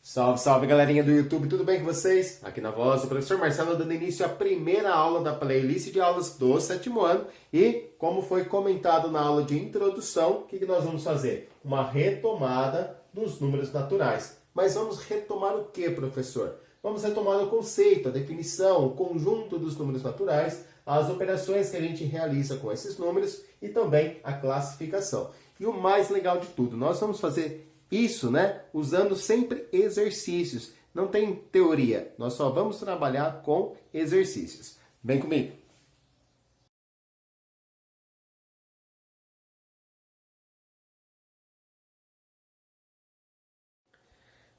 Salve, salve galerinha do YouTube, tudo bem com vocês? Aqui na voz, o professor Marcelo dando início à primeira aula da playlist de aulas do sétimo ano e, como foi comentado na aula de introdução, o que nós vamos fazer? Uma retomada dos números naturais. Mas vamos retomar o que, professor? Vamos retomar o conceito, a definição, o conjunto dos números naturais, as operações que a gente realiza com esses números e também a classificação. E o mais legal de tudo, nós vamos fazer isso, né? Usando sempre exercícios. Não tem teoria. Nós só vamos trabalhar com exercícios. Vem comigo.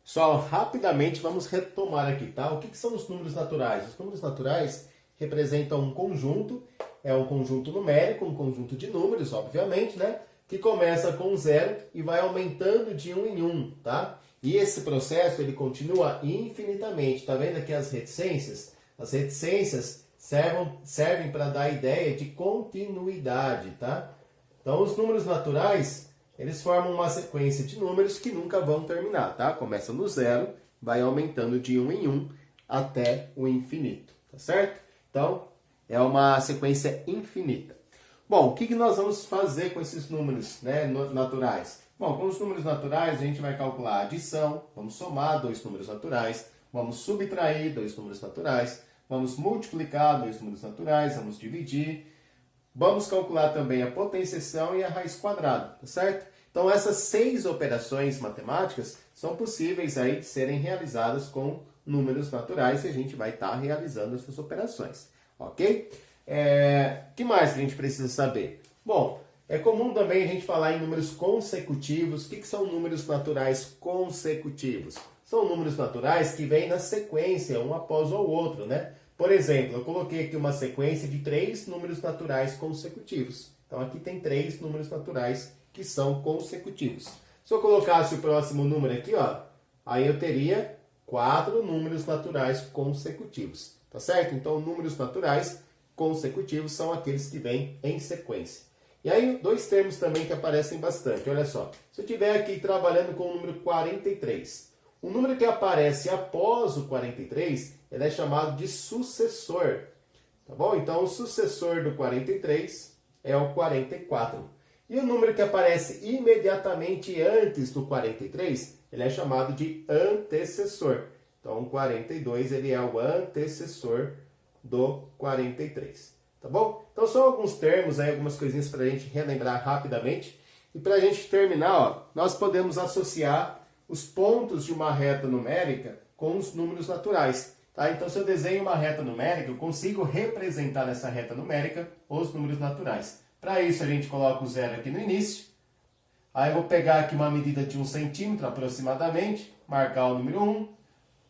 Só rapidamente vamos retomar aqui, tá? O que são os números naturais? Os números naturais representam um conjunto, é um conjunto numérico, um conjunto de números, obviamente, né? Que começa com 0 e vai aumentando de 1 em 1, tá? E esse processo, ele continua infinitamente. Tá vendo aqui as reticências? As reticências servem para dar a ideia de continuidade, tá? Então, os números naturais, eles formam uma sequência de números que nunca vão terminar, tá? Começa no 0, vai aumentando de 1 em 1 até o infinito, tá certo? Então, é uma sequência infinita. Bom, o que nós vamos fazer com esses números, né, naturais? Bom, com os números naturais a gente vai calcular a adição, vamos somar dois números naturais, vamos subtrair dois números naturais, vamos multiplicar dois números naturais, vamos dividir, vamos calcular também a potenciação e a raiz quadrada, tá certo? Então essas 6 operações matemáticas são possíveis aí de serem realizadas com números naturais e a gente vai estar realizando essas operações, ok? Que mais que a gente precisa saber? Bom, é comum também a gente falar em números consecutivos. O que são números naturais consecutivos? São números naturais que vêm na sequência, um após o outro, né? Por exemplo, eu coloquei aqui uma sequência de 3 números naturais consecutivos. Então aqui tem 3 números naturais que são consecutivos. Se eu colocasse o próximo número aqui, ó, aí eu teria 4 números naturais consecutivos, tá certo? Então números naturais consecutivos são aqueles que vêm em sequência. E aí, dois termos também que aparecem bastante. Olha só, se eu estiver aqui trabalhando com o número 43, o número que aparece após o 43, ele é chamado de sucessor. Tá bom? Então, o sucessor do 43 é o 44. E o número que aparece imediatamente antes do 43, ele é chamado de antecessor. Então, o 42 ele é o antecessor do 43, tá bom? Então são alguns termos aí, algumas coisinhas para a gente relembrar rapidamente. E para a gente terminar, ó, nós podemos associar os pontos de uma reta numérica com os números naturais, tá? Então se eu desenho uma reta numérica, eu consigo representar nessa reta numérica os números naturais. Para isso a gente coloca o 0 aqui no início, aí eu vou pegar aqui uma medida de 1 centímetro aproximadamente, marcar o número 1,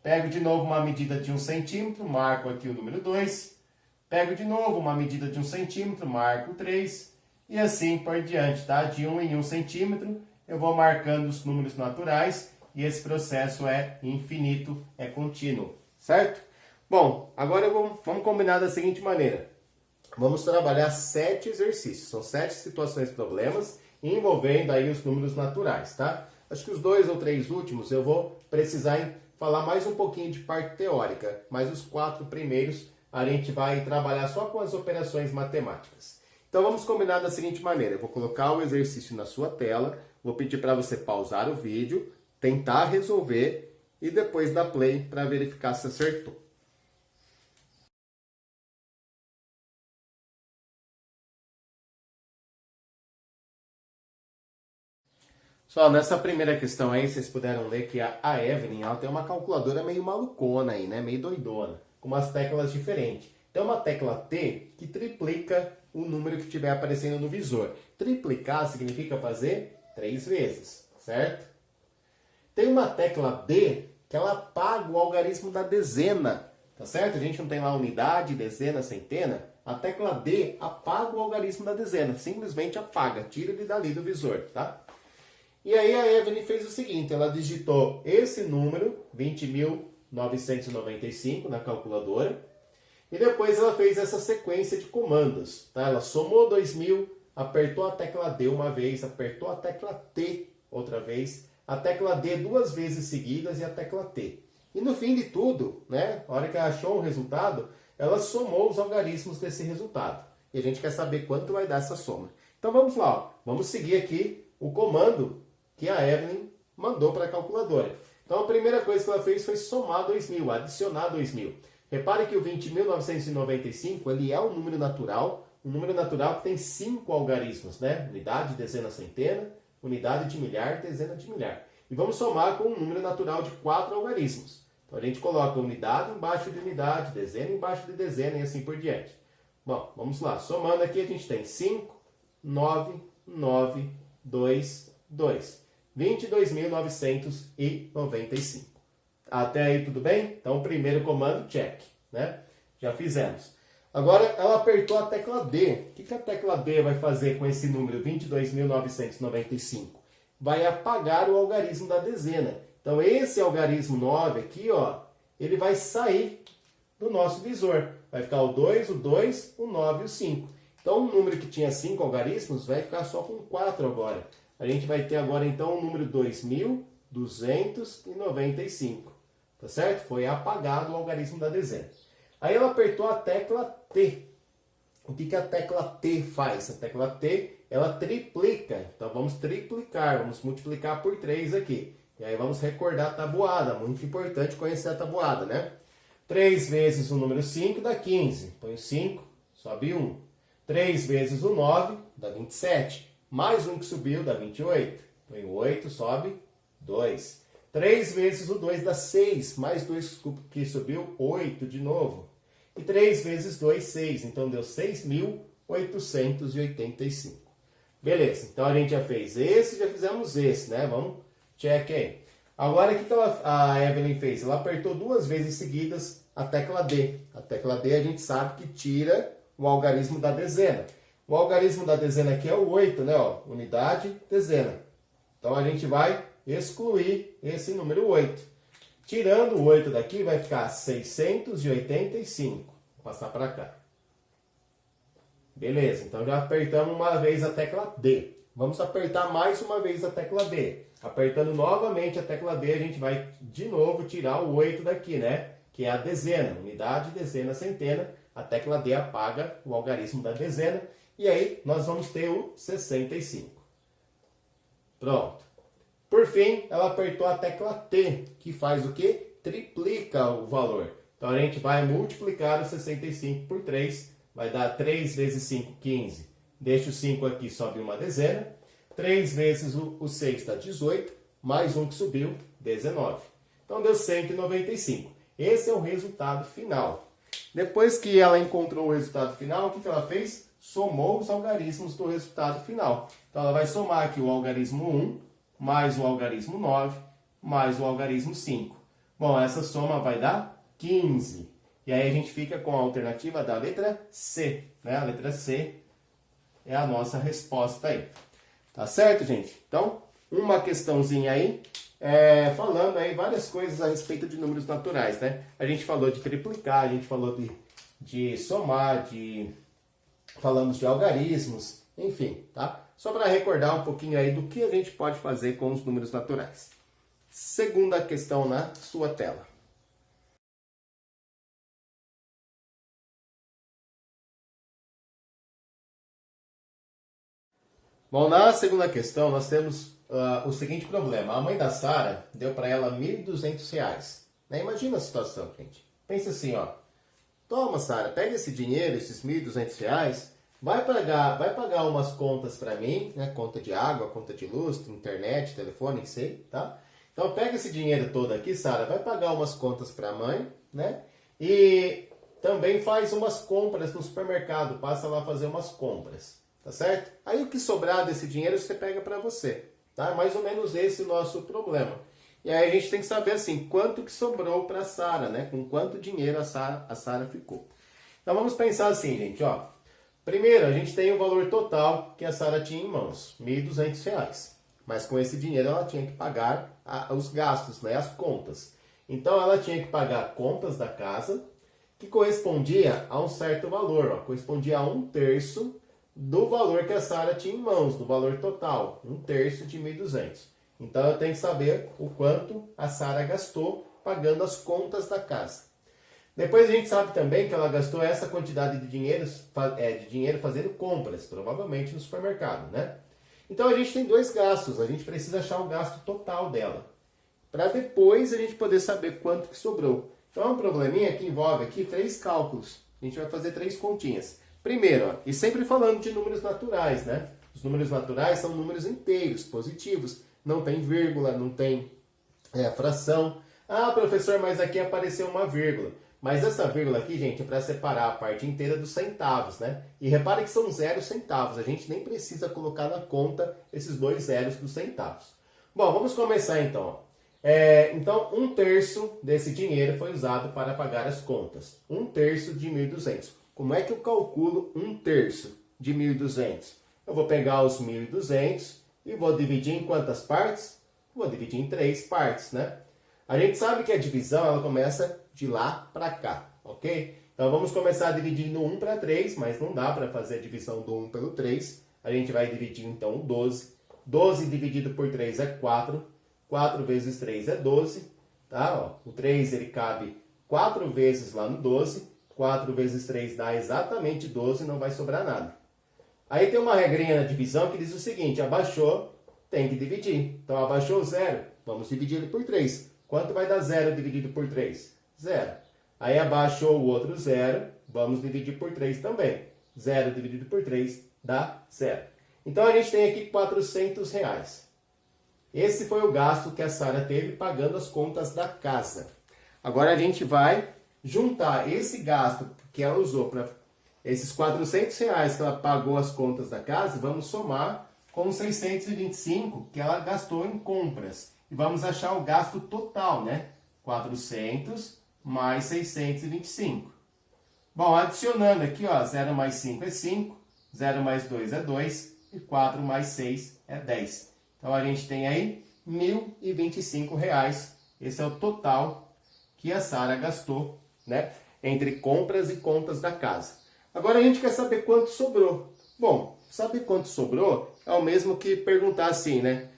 pego de novo uma medida de 1 centímetro, marco aqui o número 2. Pego de novo uma medida de 1 centímetro, marco 3. E assim por diante, tá? De 1 em 1 centímetro, eu vou marcando os números naturais. E esse processo é infinito, é contínuo, certo? Bom, agora vamos combinar da seguinte maneira. Vamos trabalhar 7 exercícios. São 7 situações, problemas, envolvendo aí os números naturais, tá? Acho que os 2 ou 3 últimos eu vou precisar falar mais um pouquinho de parte teórica, mas os 4 primeiros a gente vai trabalhar só com as operações matemáticas. Então vamos combinar da seguinte maneira, eu vou colocar o exercício na sua tela, vou pedir para você pausar o vídeo, tentar resolver e depois dar play para verificar se acertou. Só nessa primeira questão aí, vocês puderam ler que a Evelyn, ela tem uma calculadora meio malucona aí, né? Meio doidona, com umas teclas diferentes. Tem uma tecla T que triplica o número que estiver aparecendo no visor. Triplicar significa fazer 3 vezes, certo? Tem uma tecla D que ela apaga o algarismo da dezena, tá certo? A gente não tem lá unidade, dezena, centena. A tecla D apaga o algarismo da dezena, simplesmente apaga, tira ele dali do visor, tá? E aí a Evelyn fez o seguinte, ela digitou esse número, 20.995, na calculadora, e depois ela fez essa sequência de comandos, tá? Ela somou 2.000, apertou a tecla D uma vez, apertou a tecla T outra vez, a tecla D duas vezes seguidas e a tecla T. E no fim de tudo, né, a hora que ela achou o resultado, ela somou os algarismos desse resultado. E a gente quer saber quanto vai dar essa soma. Então vamos lá, ó. Vamos seguir aqui o comando que a Evelyn mandou para a calculadora. Então a primeira coisa que ela fez foi somar 2.000, adicionar 2.000. Repare que o 20.995 ele é um número natural que tem 5 algarismos, né? Unidade, dezena, centena, unidade de milhar, dezena de milhar. E vamos somar com um número natural de 4 algarismos. Então a gente coloca unidade embaixo de unidade, dezena embaixo de dezena e assim por diante. Bom, vamos lá. Somando aqui a gente tem 5, 9, 9, 2, 2. 22.995. Até aí tudo bem? Então o primeiro comando, check, né? Já fizemos. Agora ela apertou a tecla D. O que a tecla D vai fazer com esse número 22.995? Vai apagar o algarismo da dezena. Então esse algarismo 9 aqui, ó, ele vai sair do nosso visor. Vai ficar o 2, o 2, o 9 e o 5. Então um número que tinha 5 algarismos vai ficar só com 4 agora. A gente vai ter agora então o número 2.295. Tá certo? Foi apagado o algarismo da dezena. Aí ela apertou a tecla T. O que a tecla T faz? A tecla T, ela triplica. Então vamos triplicar, vamos multiplicar por 3 aqui. E aí vamos recordar a tabuada. Muito importante conhecer a tabuada, né? 3 vezes o número 5 dá 15. Põe o 5, sobe 1. 3 vezes o 9 dá 27. Mais um que subiu dá 28. Põe o 8, sobe 2. 3 vezes o 2 dá 6. Mais 2 que subiu, 8 de novo. E 3 vezes 2, 6. Então deu 6.885. Beleza, então a gente já fez esse, já fizemos esse, né? Vamos check aí. Agora o que a Evelyn fez? Ela apertou duas vezes seguidas a tecla D. A tecla D a gente sabe que tira o algarismo da dezena. O algarismo da dezena aqui é o 8, né? Ó, unidade, dezena. Então a gente vai excluir esse número 8. Tirando o 8 daqui vai ficar 685. Vou passar para cá. Beleza, então já apertamos uma vez a tecla D. Vamos apertar mais uma vez a tecla D. Apertando novamente a tecla D, a gente vai de novo tirar o 8 daqui, né? Que é a dezena. Unidade, dezena, centena. A tecla D apaga o algarismo da dezena. E aí nós vamos ter o 65. Pronto. Por fim, ela apertou a tecla T, que faz o quê? Triplica o valor. Então a gente vai multiplicar o 65 por 3. Vai dar 3 vezes 5, 15. Deixa o 5 aqui, sobe uma dezena. 3 vezes o 6 dá 18. Mais um que subiu, 19. Então deu 195. Esse é o resultado final. Depois que ela encontrou o resultado final, o que ela fez? Somou os algarismos do resultado final. Então ela vai somar aqui o algarismo 1, mais o algarismo 9, mais o algarismo 5. Bom, essa soma vai dar 15. E aí a gente fica com a alternativa da letra C, né? A letra C é a nossa resposta aí. Tá certo, gente? Então, uma questãozinha aí, falando aí várias coisas a respeito de números naturais, né? A gente falou de triplicar, a gente falou de somar, falamos de algarismos, enfim, tá? Só para recordar um pouquinho aí do que a gente pode fazer com os números naturais. Segunda questão na sua tela. Bom, na segunda questão nós temos o seguinte problema. A mãe da Sara deu para ela R$ 1.200. Né? Imagina a situação, gente. Pensa assim, ó. Toma, Sara, pega esse dinheiro, esses R$ 1.200, vai pagar umas contas para mim, né? Conta de água, conta de luz, internet, telefone, sei, tá? Então pega esse dinheiro todo aqui, Sara, vai pagar umas contas para a mãe, né? E também faz umas compras no supermercado, passa lá fazer umas compras, tá certo? Aí o que sobrar desse dinheiro você pega para você, tá? Mais ou menos esse o nosso problema. E aí a gente tem que saber assim, quanto que sobrou para a Sara, né? Com quanto dinheiro a Sara ficou. Então vamos pensar assim, gente, ó. Primeiro, a gente tem o valor total que a Sara tinha em mãos, R$ 1.200. Mas com esse dinheiro ela tinha que pagar os gastos, né? As contas. Então ela tinha que pagar contas da casa, que correspondia a um certo valor, ó, correspondia a 1/3 do valor que a Sara tinha em mãos, do valor total, 1/3 de 1.200. Então eu tenho que saber o quanto a Sara gastou pagando as contas da casa. Depois a gente sabe também que ela gastou essa quantidade de dinheiro fazendo compras, provavelmente no supermercado, né? Então a gente tem dois gastos, a gente precisa achar o gasto total dela, para depois a gente poder saber quanto que sobrou. Então é um probleminha que envolve aqui 3 cálculos. A gente vai fazer 3 continhas. Primeiro, ó, e sempre falando de números naturais, né? Os números naturais são números inteiros, positivos. Não tem vírgula, não tem fração. Ah, professor, mas aqui apareceu uma vírgula. Mas essa vírgula aqui, gente, é para separar a parte inteira dos centavos, né? E repare que são 0 centavos. A gente nem precisa colocar na conta esses 2 zeros dos centavos. Bom, vamos começar então. Então, 1/3 desse dinheiro foi usado para pagar as contas. 1/3 de 1.200. Como é que eu calculo 1/3 de 1.200? Eu vou pegar os 1.200 e vou dividir em quantas partes? Vou dividir em 3 partes, né? A gente sabe que a divisão ela começa de lá para cá, ok? Então vamos começar dividindo 1 para 3, mas não dá para fazer a divisão do 1 pelo 3. A gente vai dividir então o 12. 12 dividido por 3 é 4. 4 vezes 3 é 12. Tá? Ó, o 3 ele cabe 4 vezes lá no 12. 4 vezes 3 dá exatamente 12, não vai sobrar nada. Aí tem uma regrinha na divisão que diz o seguinte, abaixou, tem que dividir. Então abaixou o 0, vamos dividir ele por 3. Quanto vai dar 0 dividido por 3? 0. Aí abaixou o outro 0, vamos dividir por 3 também. 0 dividido por 3 dá 0. Então a gente tem aqui R$400. Esse foi o gasto que a Sara teve pagando as contas da casa. Agora a gente vai juntar esse gasto que ela usou para esses R$400 que ela pagou as contas da casa, vamos somar com os 625 que ela gastou em compras. E vamos achar o gasto total, né? 400 mais 625. Bom, adicionando aqui, ó, 0 mais 5 é 5, 0 mais 2 é 2 e 4 mais 6 é 10. Então a gente tem aí R$1.025. Esse é o total que a Sara gastou, né? Entre compras e contas da casa. Agora a gente quer saber quanto sobrou. Bom, saber quanto sobrou é o mesmo que perguntar assim, né?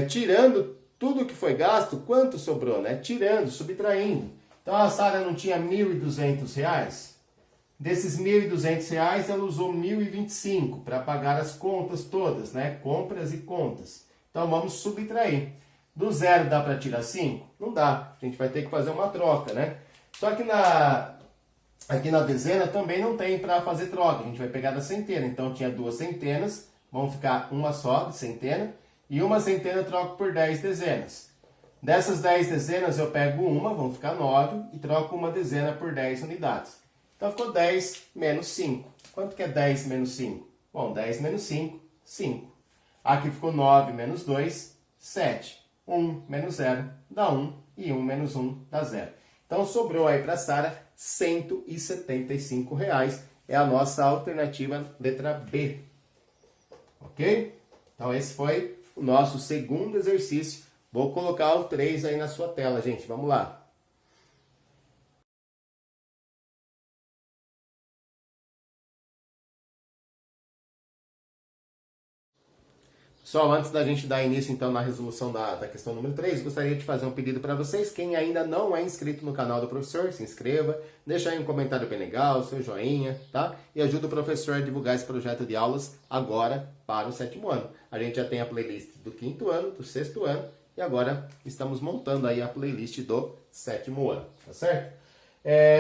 Tirando tudo que foi gasto, quanto sobrou, né? Tirando, subtraindo. Então a Sara não tinha R$1.200? Desses R$1.200, ela usou R$1.025 para pagar as contas todas, né? Compras e contas. Então vamos subtrair. Do 0 dá para tirar 5? Não dá. A gente vai ter que fazer uma troca, né? Só que aqui na dezena também não tem para fazer troca. A gente vai pegar da centena. Então tinha 2 centenas, vão ficar uma só de centena. E uma centena eu troco por 10 dezenas. Dessas 10 dezenas eu pego uma, vão ficar 9, e troco uma dezena por 10 unidades. Então ficou 10 menos 5. Quanto que é 10 menos 5? Bom, 10 menos 5, 5. Aqui ficou 9 menos 2, 7. 1 menos 0 dá 1, e 1 menos 1 dá 0. Então sobrou aí para a Sara R$175. É a nossa alternativa letra B. Ok? Então esse foi o nosso segundo exercício. Vou colocar o 3 aí na sua tela, gente. Vamos lá. Pessoal, antes da gente dar início então na resolução da questão número 3, gostaria de fazer um pedido para vocês. Quem ainda não é inscrito no canal do professor, se inscreva, deixa aí um comentário bem legal, seu joinha, tá? E ajuda o professor a divulgar esse projeto de aulas agora para o 7º ano. A gente já tem a playlist do 5º ano, do 6º ano, e agora estamos montando aí a playlist do 7º ano, tá certo?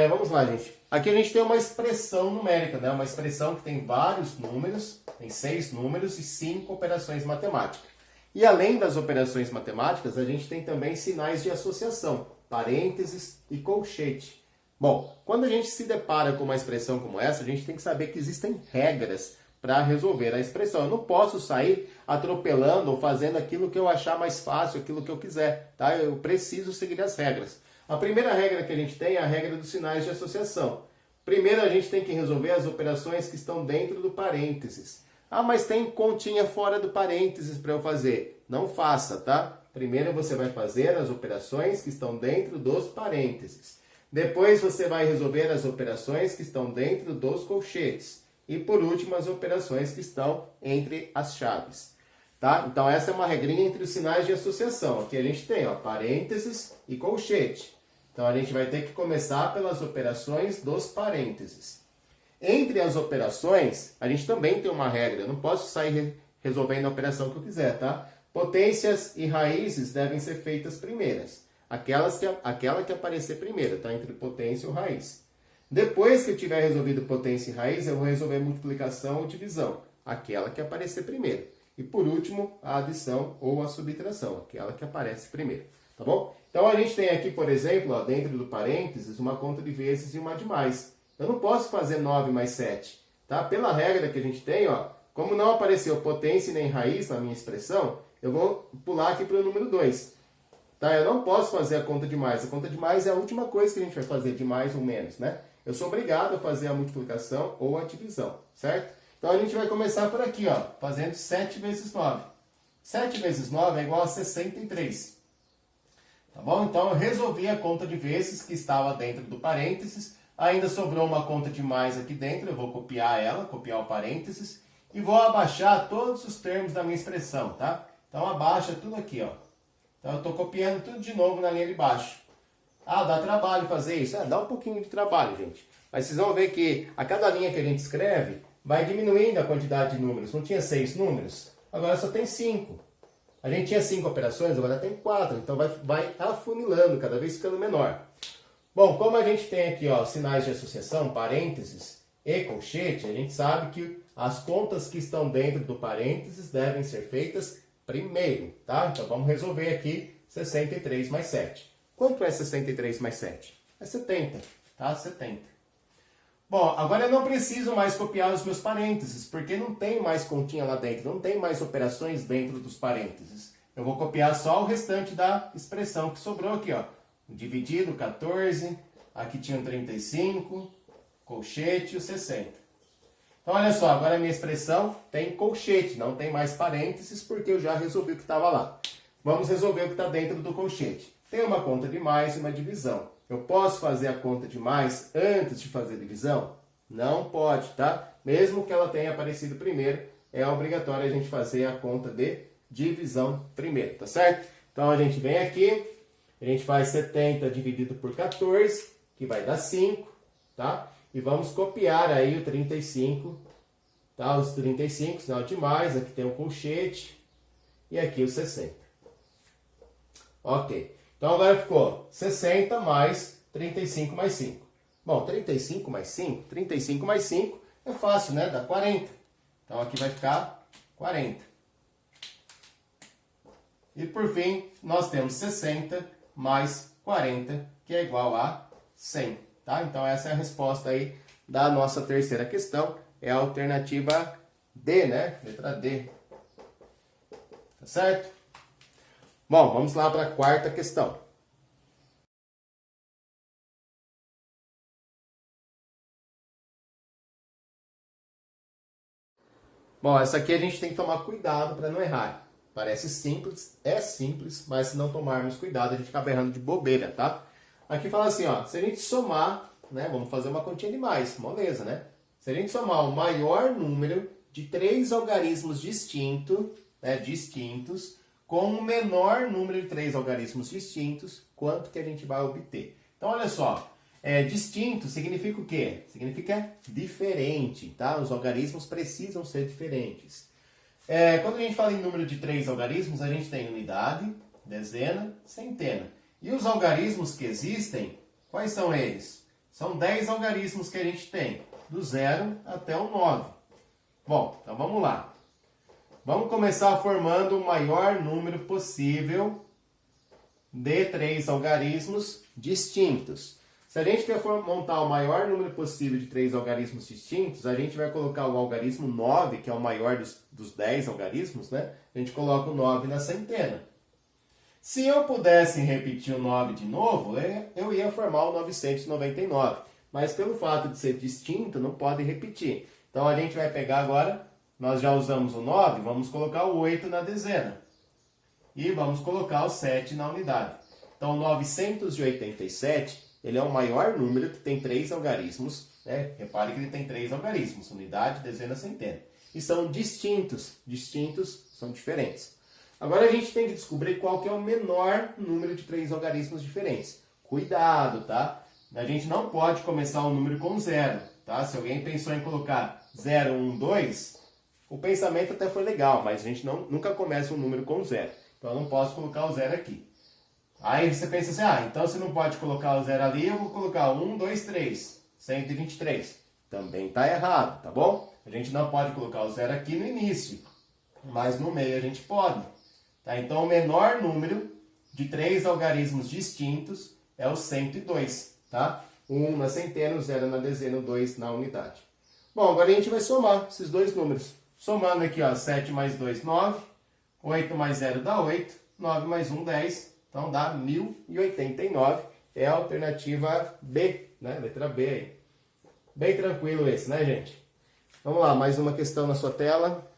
Vamos lá, gente. Aqui a gente tem uma expressão numérica, né? Uma expressão que tem vários números, tem 6 números e 5 operações matemáticas. E além das operações matemáticas, a gente tem também sinais de associação, parênteses e colchete. Bom, quando a gente se depara com uma expressão como essa, a gente tem que saber que existem regras para resolver a expressão. Eu não posso sair atropelando ou fazendo aquilo que eu achar mais fácil, aquilo que eu quiser, tá? Eu preciso seguir as regras. A primeira regra que a gente tem é a regra dos sinais de associação. Primeiro a gente tem que resolver as operações que estão dentro do parênteses. Ah, mas tem continha fora do parênteses para eu fazer. Não faça, tá? Primeiro você vai fazer as operações que estão dentro dos parênteses. Depois você vai resolver as operações que estão dentro dos colchetes. E por último, as operações que estão entre as chaves. Tá? Então essa é uma regrinha entre os sinais de associação. Aqui a gente tem, ó, parênteses e colchete. Então a gente vai ter que começar pelas operações dos parênteses. Entre as operações, a gente também tem uma regra. Eu não posso sair resolvendo a operação que eu quiser, tá? Potências e raízes devem ser feitas primeiras. Aquela que aparecer primeiro, tá? Entre potência e raiz. Depois que eu tiver resolvido potência e raiz, eu vou resolver multiplicação ou divisão. Aquela que aparecer primeiro. E por último, a adição ou a subtração. Aquela que aparece primeiro. Tá bom? Então a gente tem aqui, por exemplo, ó, dentro do parênteses, uma conta de vezes e uma de mais. Eu não posso fazer 9 mais 7. Tá? Pela regra que a gente tem, ó, como não apareceu potência nem raiz na minha expressão, eu vou pular aqui para o número 2. Tá? Eu não posso fazer a conta de mais. A conta de mais é a última coisa que a gente vai fazer, de mais ou menos, né? Eu sou obrigado a fazer a multiplicação ou a divisão, certo? Então a gente vai começar por aqui, ó, fazendo 7 vezes 9. 7 vezes 9 é igual a 63. Tá bom? Então eu resolvi a conta de vezes que estava dentro do parênteses. Ainda sobrou uma conta de mais aqui dentro, eu vou copiar ela, copiar o parênteses. E vou abaixar todos os termos da minha expressão, tá? Então abaixa tudo aqui, ó. Então eu estou copiando tudo de novo na linha de baixo. Ah, dá trabalho fazer isso? Dá um pouquinho de trabalho, gente. Mas vocês vão ver que a cada linha que a gente escreve, vai diminuindo a quantidade de números. Não tinha 6 números? Agora só tem 5. A gente tinha 5 operações, agora tem 4. Então vai afunilando, cada vez ficando menor. Bom, como a gente tem aqui, ó, sinais de associação, parênteses e colchete, a gente sabe que as contas que estão dentro do parênteses devem ser feitas primeiro, tá? Então vamos resolver aqui 63 mais 7. Quanto é 63 mais 7? É 70, tá? 70. Bom, agora eu não preciso mais copiar os meus parênteses, porque não tem mais continha lá dentro, não tem mais operações dentro dos parênteses. Eu vou copiar só o restante da expressão que sobrou aqui, ó. Dividido, 14, aqui tinha um 35, colchete e o 60. Então, olha só, agora a minha expressão tem colchete, não tem mais parênteses, porque eu já resolvi o que estava lá. Vamos resolver o que está dentro do colchete. Tem uma conta de mais e uma divisão. Eu posso fazer a conta de mais antes de fazer a divisão? Não pode, tá? Mesmo que ela tenha aparecido primeiro, é obrigatório a gente fazer a conta de divisão primeiro, tá certo? Então, a gente vem aqui, a gente faz 70 dividido por 14, que vai dar 5, tá? E vamos copiar aí o 35, tá? Os 35, sinal de mais, aqui tem o colchete e aqui o 60. Ok. Então agora ficou 60 mais 35 mais 5. Bom, 35 mais 5, 35 mais 5 é fácil, né? Dá 40. Então aqui vai ficar 40. E por fim, nós temos 60 mais 40, que é igual a 100. Tá? Então essa é a resposta aí da nossa terceira questão. É a alternativa D, né? Letra D. Tá certo? Bom, vamos lá para a quarta questão. Bom, essa aqui a gente tem que tomar cuidado para não errar. Parece simples, é simples, mas se não tomarmos cuidado, a gente acaba errando de bobeira, tá? Aqui fala assim, ó, se a gente somar, né, vamos fazer uma continha de mais, moleza, né? Se a gente somar o maior número de 3 algarismos distintos com o menor número de 3 algarismos distintos, quanto que a gente vai obter? Então, olha só, distinto significa o quê? Significa diferente, tá? Os algarismos precisam ser diferentes. Quando a gente fala em número de 3 algarismos, a gente tem unidade, dezena, centena. E os algarismos que existem, quais são eles? São 10 algarismos que a gente tem, do 0 até o 9. Bom, então vamos lá. Vamos começar formando o maior número possível de 3 algarismos distintos. Se a gente quer montar o maior número possível de 3 algarismos distintos, a gente vai colocar o algarismo 9, que é o maior dos 10 algarismos, né? A gente coloca o 9 na centena. Se eu pudesse repetir o 9 de novo, eu ia formar o 999. Mas pelo fato de ser distinto, não pode repetir. Então a gente vai pegar agora, nós já usamos o 9, vamos colocar o 8 na dezena. E vamos colocar o 7 na unidade. Então 987, ele é o maior número que tem 3 algarismos. Né? Repare que ele tem 3 algarismos, unidade, dezena, centena. E são distintos. Distintos são diferentes. Agora a gente tem que descobrir qual que é o menor número de 3 algarismos diferentes. Cuidado, tá? A gente não pode começar um número com 0, tá? Se alguém pensou em colocar 0, 1, 2, o pensamento até foi legal, mas a gente nunca começa um número com 0. Então eu não posso colocar o 0 aqui. Aí você pensa assim, então você não pode colocar o 0 ali, eu vou colocar 1, 2, 3, 123. Também está errado, tá bom? A gente não pode colocar o 0 aqui no início, mas no meio a gente pode. Tá? Então o menor número de 3 algarismos distintos é o 102, tá? 1 na centena, o 0 na dezena, o 2 na unidade. Bom, agora a gente vai somar esses dois números. Somando aqui, 7 mais 2, 9. 8 mais 0 dá 8. 9 mais 1, 10. Então dá 1089. É a alternativa B, né? Letra B aí. Bem tranquilo esse, né, gente? Vamos lá, mais uma questão na sua tela.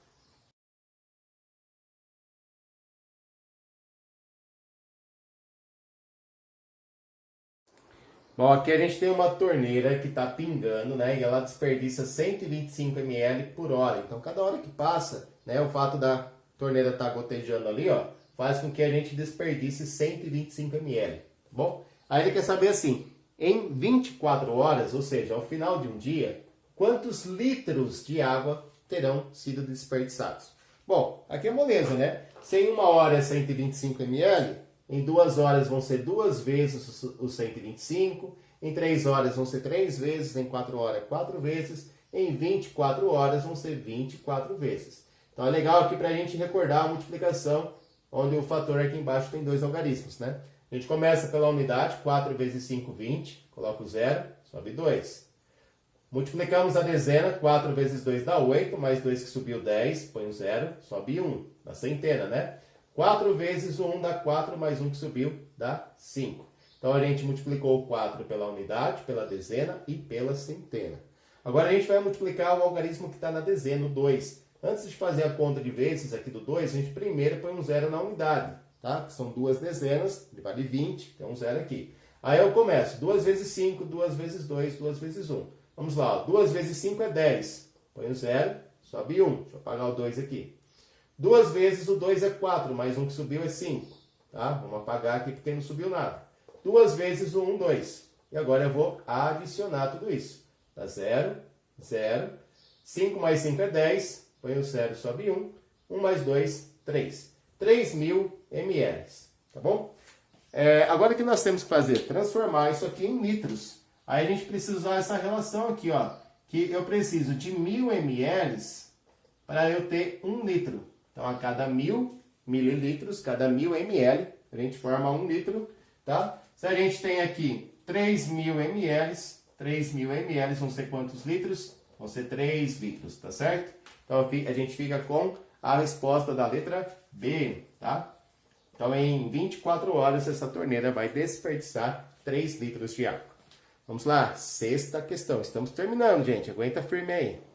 Bom, aqui a gente tem uma torneira que está pingando, né? E ela desperdiça 125 ml por hora. Então, cada hora que passa, né? O fato da torneira estar gotejando ali, ó, faz com que a gente desperdice 125 ml, tá bom? Aí ele quer saber assim, em 24 horas, ou seja, ao final de um dia, quantos litros de água terão sido desperdiçados? Bom, aqui é moleza, né? Se em 1 hora é 125 ml, em 2 horas vão ser 2 vezes os 125, em 3 horas vão ser 3 vezes, em 4 horas 4 vezes, em 24 horas vão ser 24 vezes. Então é legal aqui para a gente recordar a multiplicação, onde o fator aqui embaixo tem 2 algarismos, né? A gente começa pela unidade, 4 vezes 5, 20, coloca o 0, sobe 2. Multiplicamos a dezena, 4 vezes 2 dá 8, mais 2 que subiu 10, põe o 0, sobe 1, na centena, né? 4 vezes o 1 dá 4, mais 1 que subiu dá 5. Então a gente multiplicou o 4 pela unidade, pela dezena e pela centena. Agora a gente vai multiplicar o algarismo que está na dezena, o 2. Antes de fazer a conta de vezes aqui do 2, a gente primeiro põe um 0 na unidade, tá? Que são 2 dezenas, ele vale 20, tem um 0 aqui. Aí eu começo, 2 vezes 5, 2 vezes 2, 2 vezes 1. Vamos lá, 2 vezes 5 é 10. Põe o 0, sobe 1. Deixa eu apagar o 2 aqui. 2 vezes o 2 é 4, mais 1 que subiu é 5. Tá? Vamos apagar aqui porque não subiu nada. 2 vezes o 1, 2. E agora eu vou adicionar tudo isso. Dá 0, 0. 5 mais 5 é 10. Põe o 0, sobe 1. 1 mais 2, 3. 3.000 ml. Tá bom? Agora o que nós temos que fazer? Transformar isso aqui em litros. Aí a gente precisa usar essa relação aqui, ó. Que eu preciso de 1.000 ml para eu ter 1 litro. Então, a cada 1.000 mililitros, cada 1.000 ml, a gente forma 1 litro, tá? Se a gente tem aqui 3.000 ml, 3.000 ml vão ser quantos litros? Vão ser 3 litros, tá certo? Então, a gente fica com a resposta da letra B, tá? Então, em 24 horas, essa torneira vai desperdiçar 3 litros de água. Vamos lá, 6ª questão. Estamos terminando, gente. Aguenta firme aí.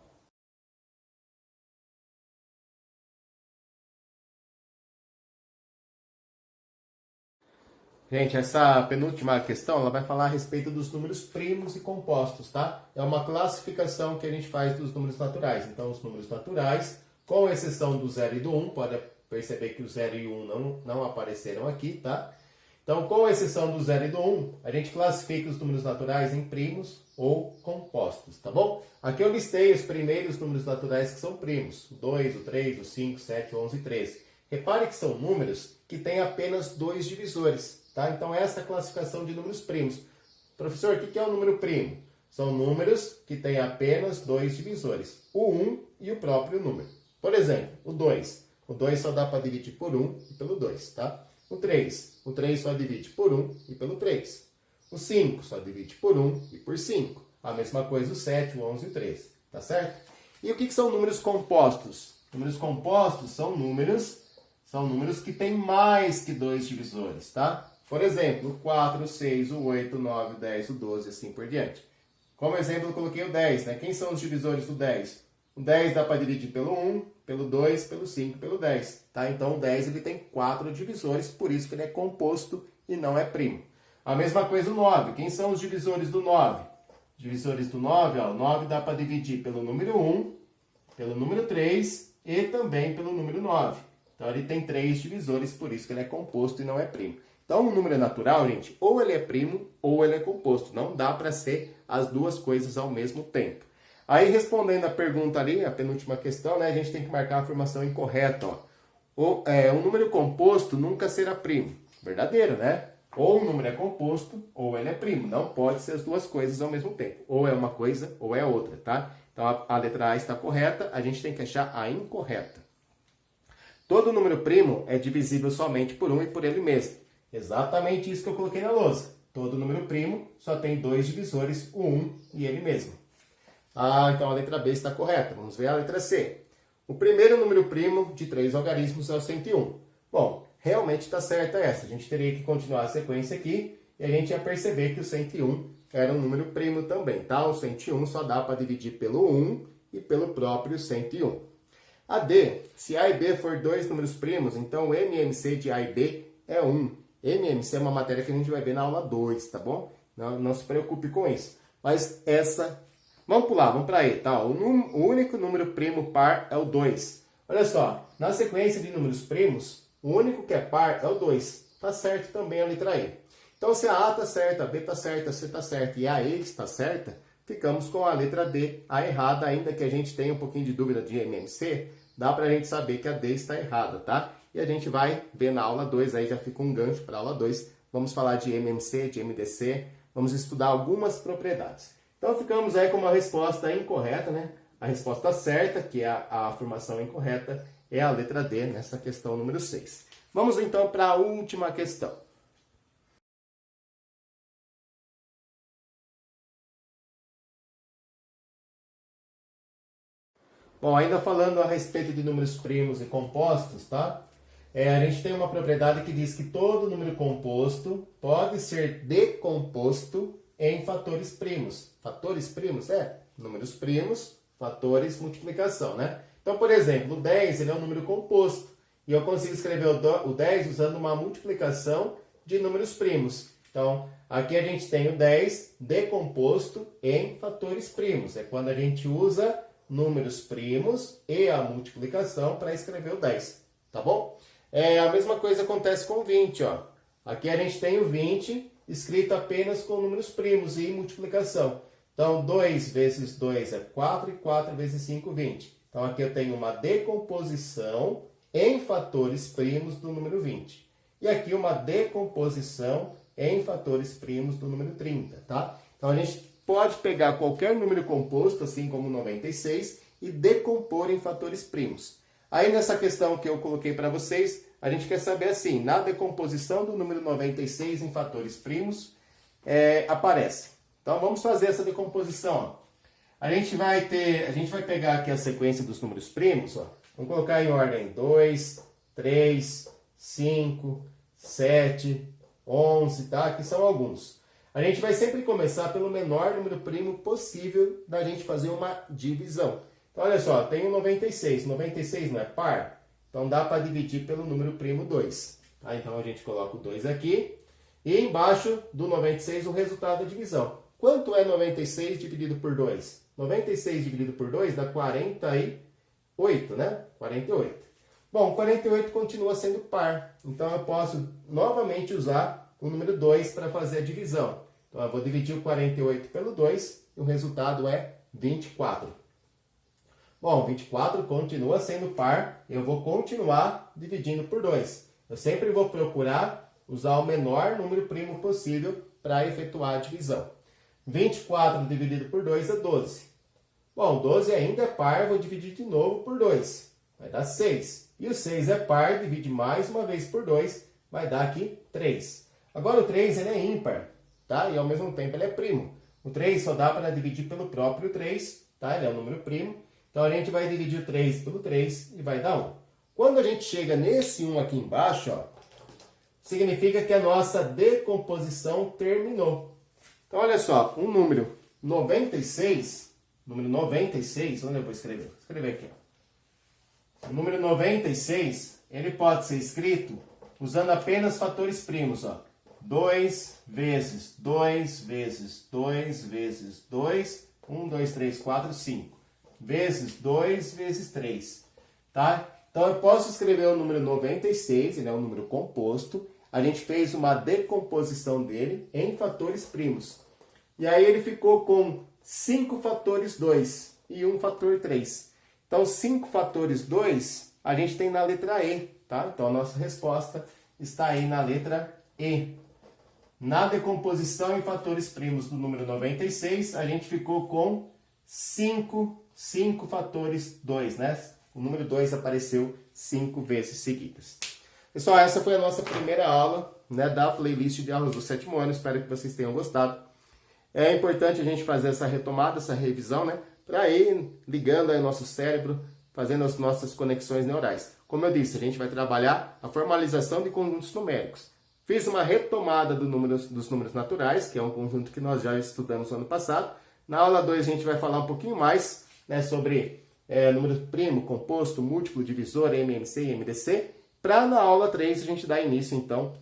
Gente, essa penúltima questão, ela vai falar a respeito dos números primos e compostos, tá? É uma classificação que a gente faz dos números naturais. Então, os números naturais, com exceção do 0 e do 1, pode perceber que o 0 e o 1 não apareceram aqui, tá? Então, com exceção do 0 e do 1, a gente classifica os números naturais em primos ou compostos, tá bom? Aqui eu listei os primeiros números naturais que são primos. O 2, o 3, o 5, 7, o 11 e 13. Repare que são números que têm apenas 2 divisores. Tá? Então, essa é a classificação de números primos. Professor, o que é um número primo? São números que têm apenas 2 divisores, o 1 e o próprio número. Por exemplo, o 2. O 2 só dá para dividir por 1 e pelo 2. Tá? O 3 só divide por 1 e pelo 3. O 5 só divide por 1 e por 5. A mesma coisa o 7, o 11 e o 13. Tá certo? E o que são números compostos? Números compostos são números que têm mais que 2 divisores, tá? Por exemplo, o 4, o 6, o 8, o 9, o 10, o 12 e assim por diante. Como exemplo, eu coloquei o 10, né? Quem são os divisores do 10? O 10 dá para dividir pelo 1, pelo 2, pelo 5, pelo 10. Tá? Então, o 10 ele tem 4 divisores, por isso que ele é composto e não é primo. A mesma coisa o 9. Quem são os divisores do 9? Divisores do 9, ó, o 9 dá para dividir pelo número 1, pelo número 3 e também pelo número 9. Então ele tem 3 divisores, por isso que ele é composto e não é primo. Então um número natural, gente, ou ele é primo ou ele é composto. Não dá para ser as duas coisas ao mesmo tempo. Aí respondendo a pergunta ali, a penúltima questão, né, a gente tem que marcar a afirmação incorreta. Ó. Um número composto nunca será primo. Verdadeiro, né? Ou o número é composto ou ele é primo. Não pode ser as duas coisas ao mesmo tempo. Ou é uma coisa ou é outra, tá? Então a letra A está correta, a gente tem que achar a incorreta. Todo número primo é divisível somente por 1 e por ele mesmo. Exatamente isso que eu coloquei na lousa. Todo número primo só tem 2 divisores, o 1 e ele mesmo. Então a letra B está correta. Vamos ver a letra C. O primeiro número primo de 3 algarismos é o 101. Bom, realmente está certa essa. A gente teria que continuar a sequência aqui e a gente ia perceber que o 101 era um número primo também, tá? O 101 só dá para dividir pelo 1 e pelo próprio 101. A D, se A e B for 2 números primos, então o MMC de A e B é 1. MMC é uma matéria que a gente vai ver na aula 2, tá bom? Não se preocupe com isso. Mas essa... Vamos pular, vamos para E, tá? O único número primo par é o 2. Olha só, na sequência de números primos, o único que é par é o 2. Tá certo também a letra E. Então, se a A está certa, a B está certa, a C está certa e a E está certa, ficamos com a letra D, a errada, ainda que a gente tenha um pouquinho de dúvida de MMC, dá para a gente saber que a D está errada, tá? E a gente vai ver na aula 2, aí já fica um gancho para a aula 2. Vamos falar de MMC, de MDC, vamos estudar algumas propriedades. Então, ficamos aí com uma resposta incorreta, né? A resposta certa, que é a afirmação incorreta, é a letra D, nessa questão número 6. Vamos então para a última questão. Bom, ainda falando a respeito de números primos e compostos, tá? A gente tem uma propriedade que diz que todo número composto pode ser decomposto em fatores primos. Fatores primos? Números primos, fatores, multiplicação, né? Então, por exemplo, o 10 ele é um número composto. E eu consigo escrever o 10 usando uma multiplicação de números primos. Então, aqui a gente tem o 10 decomposto em fatores primos. É quando a gente usa números primos e a multiplicação para escrever o 10. Tá bom? A mesma coisa acontece com o 20, ó. Aqui a gente tem o 20 escrito apenas com números primos e multiplicação. Então, 2 vezes 2 é 4 e 4 vezes 5, 20. Então, aqui eu tenho uma decomposição em fatores primos do número 20. E aqui uma decomposição em fatores primos do número 30, tá? Então, a gente pode pegar qualquer número composto, assim como 96, e decompor em fatores primos. Aí, nessa questão que eu coloquei para vocês, a gente quer saber assim, na decomposição do número 96 em fatores primos, aparece. Então, vamos fazer essa decomposição. Ó. A gente vai pegar aqui a sequência dos números primos, ó. Vamos colocar em ordem 2, 3, 5, 7, 11, tá? Aqui são alguns. A gente vai sempre começar pelo menor número primo possível da gente fazer uma divisão. Então, olha só, tem o 96. 96 não é par? Então, dá para dividir pelo número primo 2. Tá? Então, a gente coloca o 2 aqui. E embaixo do 96, o resultado da divisão. Quanto é 96 dividido por 2? 96 dividido por 2 dá 48, né? 48. Bom, 48 continua sendo par. Então, eu posso novamente usar o número 2 para fazer a divisão. Então, eu vou dividir o 48 pelo 2 e o resultado é 24. Bom, 24 continua sendo par, eu vou continuar dividindo por 2. Eu sempre vou procurar usar o menor número primo possível para efetuar a divisão. 24 dividido por 2 é 12. Bom, 12 ainda é par, vou dividir de novo por 2. Vai dar 6. E o 6 é par, divide mais uma vez por 2, vai dar aqui 3. Agora o 3 ele é ímpar, tá? E ao mesmo tempo ele é primo. O 3 só dá para dividir pelo próprio 3, tá? Ele é um número primo. Então, a gente vai dividir o 3 pelo 3 e vai dar 1. Quando a gente chega nesse 1 aqui embaixo, ó, significa que a nossa decomposição terminou. Então, olha só, um número 96, onde eu vou escrever? Vou escrever aqui. Ó. O número 96, ele pode ser escrito usando apenas fatores primos, ó. 2 vezes 2 vezes 2 vezes 2, 1, 2, 3, 4, 5. Vezes 2 vezes 3, tá? Então, eu posso escrever o número 96, ele é um número composto. A gente fez uma decomposição dele em fatores primos. E aí ele ficou com 5 fatores 2 e 1 fator 3. Então, 5 fatores 2, a gente tem na letra E, tá? Então, a nossa resposta está aí na letra E. Na decomposição em fatores primos do número 96, a gente ficou com 5 fatores 2, né? O número 2 apareceu 5 vezes seguidas. Pessoal, essa foi a nossa primeira aula, né, da playlist de aulas do 7º ano. Espero que vocês tenham gostado. É importante a gente fazer essa retomada, essa revisão, né, para ir ligando aí o nosso cérebro, fazendo as nossas conexões neurais. Como eu disse, a gente vai trabalhar a formalização de conjuntos numéricos. Fiz uma retomada dos números naturais, que é um conjunto que nós já estudamos no ano passado. Na aula 2 a gente vai falar um pouquinho mais, né, sobre número primo, composto, múltiplo, divisor, MMC e MDC. Para na aula 3 a gente dar início, então,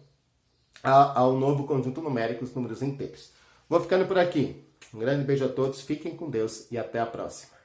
ao novo conjunto numérico, os números inteiros. Vou ficando por aqui. Um grande beijo a todos, fiquem com Deus e até a próxima.